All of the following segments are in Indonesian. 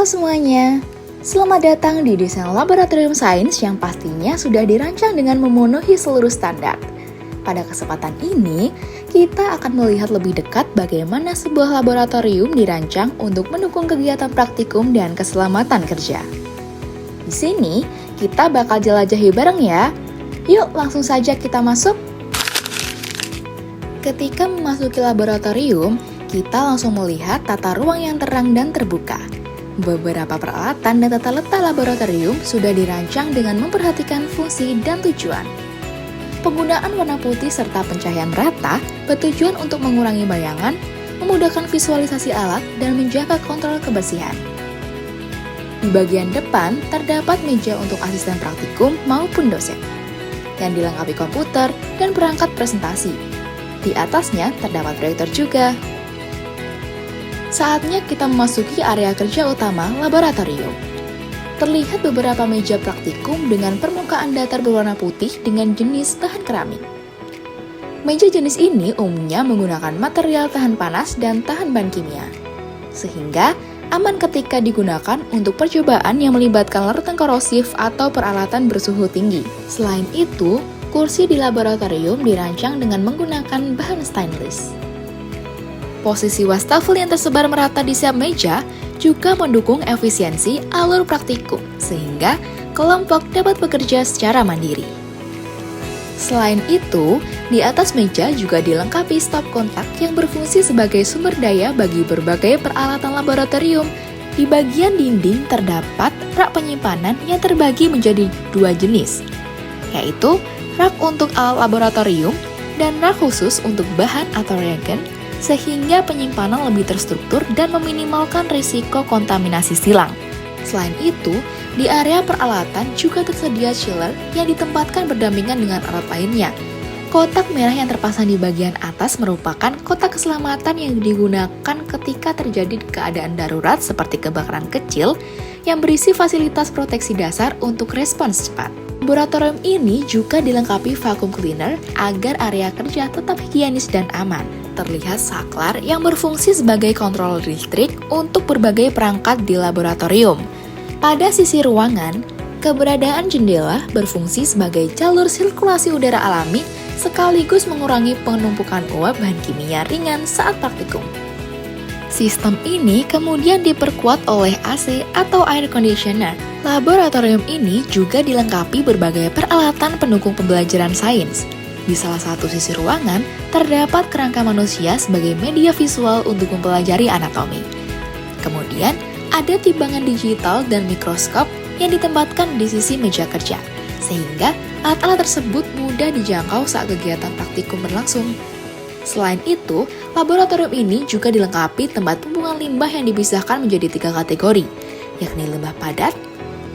semuanya, selamat datang di desain laboratorium sains yang pastinya sudah dirancang dengan memenuhi seluruh standar. Pada kesempatan ini, kita akan melihat lebih dekat bagaimana sebuah laboratorium dirancang untuk mendukung kegiatan praktikum dan keselamatan kerja. Di sini, kita bakal jelajahi bareng ya. Yuk langsung saja kita masuk. Ketika memasuki laboratorium, kita langsung melihat tata ruang yang terang dan terbuka. Beberapa peralatan dan tata letak laboratorium sudah dirancang dengan memperhatikan fungsi dan tujuan. Penggunaan warna putih serta pencahayaan merata bertujuan untuk mengurangi bayangan, memudahkan visualisasi alat, dan menjaga kontrol kebersihan. Di bagian depan terdapat meja untuk asisten praktikum maupun dosen, yang dilengkapi komputer dan perangkat presentasi. Di atasnya terdapat proyektor juga. Saatnya kita memasuki area kerja utama laboratorium. Terlihat beberapa meja praktikum dengan permukaan datar berwarna putih dengan jenis tahan keramik. Meja jenis ini umumnya menggunakan material tahan panas dan tahan bahan kimia, sehingga aman ketika digunakan untuk percobaan yang melibatkan larutan korosif atau peralatan bersuhu tinggi. Selain itu, kursi di laboratorium dirancang dengan menggunakan bahan stainless. Posisi wastafel yang tersebar merata di setiap meja juga mendukung efisiensi alur praktikum, sehingga kelompok dapat bekerja secara mandiri. Selain itu, di atas meja juga dilengkapi stop kontak yang berfungsi sebagai sumber daya bagi berbagai peralatan laboratorium. Di bagian dinding terdapat rak penyimpanan yang terbagi menjadi dua jenis, yaitu rak untuk alat laboratorium dan rak khusus untuk bahan atau reagen, sehingga penyimpanan lebih terstruktur dan meminimalkan risiko kontaminasi silang. Selain itu, di area peralatan juga tersedia chiller yang ditempatkan berdampingan dengan alat lainnya. Kotak merah yang terpasang di bagian atas merupakan kotak keselamatan yang digunakan ketika terjadi keadaan darurat seperti kebakaran kecil yang berisi fasilitas proteksi dasar untuk respons cepat. Laboratorium ini juga dilengkapi vacuum cleaner agar area kerja tetap higienis dan aman. Terlihat saklar yang berfungsi sebagai kontrol listrik untuk berbagai perangkat di laboratorium. Pada sisi ruangan, keberadaan jendela berfungsi sebagai jalur sirkulasi udara alami sekaligus mengurangi penumpukan uap bahan kimia ringan saat praktikum. Sistem ini kemudian diperkuat oleh AC atau air conditioner. Laboratorium ini juga dilengkapi berbagai peralatan pendukung pembelajaran sains. Di salah satu sisi ruangan, terdapat kerangka manusia sebagai media visual untuk mempelajari anatomi. Kemudian, ada timbangan digital dan mikroskop yang ditempatkan di sisi meja kerja, sehingga alat-alat tersebut mudah dijangkau saat kegiatan praktikum berlangsung. Selain itu, laboratorium ini juga dilengkapi tempat pembuangan limbah yang dipisahkan menjadi 3 kategori, yakni limbah padat,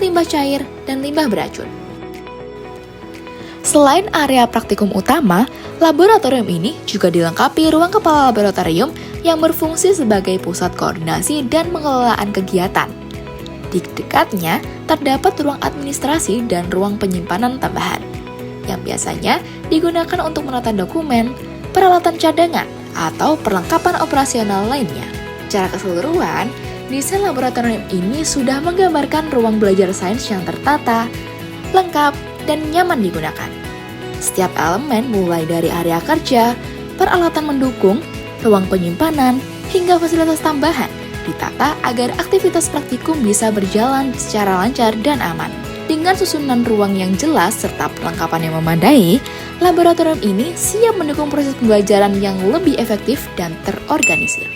limbah cair, dan limbah beracun. Selain area praktikum utama, laboratorium ini juga dilengkapi ruang kepala laboratorium yang berfungsi sebagai pusat koordinasi dan pengelolaan kegiatan. Di dekatnya terdapat ruang administrasi dan ruang penyimpanan tambahan, yang biasanya digunakan untuk menata dokumen, peralatan cadangan, atau perlengkapan operasional lainnya. Secara keseluruhan, desain laboratorium ini sudah menggambarkan ruang belajar sains yang tertata, lengkap, dan nyaman digunakan. Setiap elemen mulai dari area kerja, peralatan mendukung, ruang penyimpanan, hingga fasilitas tambahan ditata agar aktivitas praktikum bisa berjalan secara lancar dan aman. Dengan susunan ruang yang jelas serta perlengkapan yang memadai, laboratorium ini siap mendukung proses pembelajaran yang lebih efektif dan terorganisir.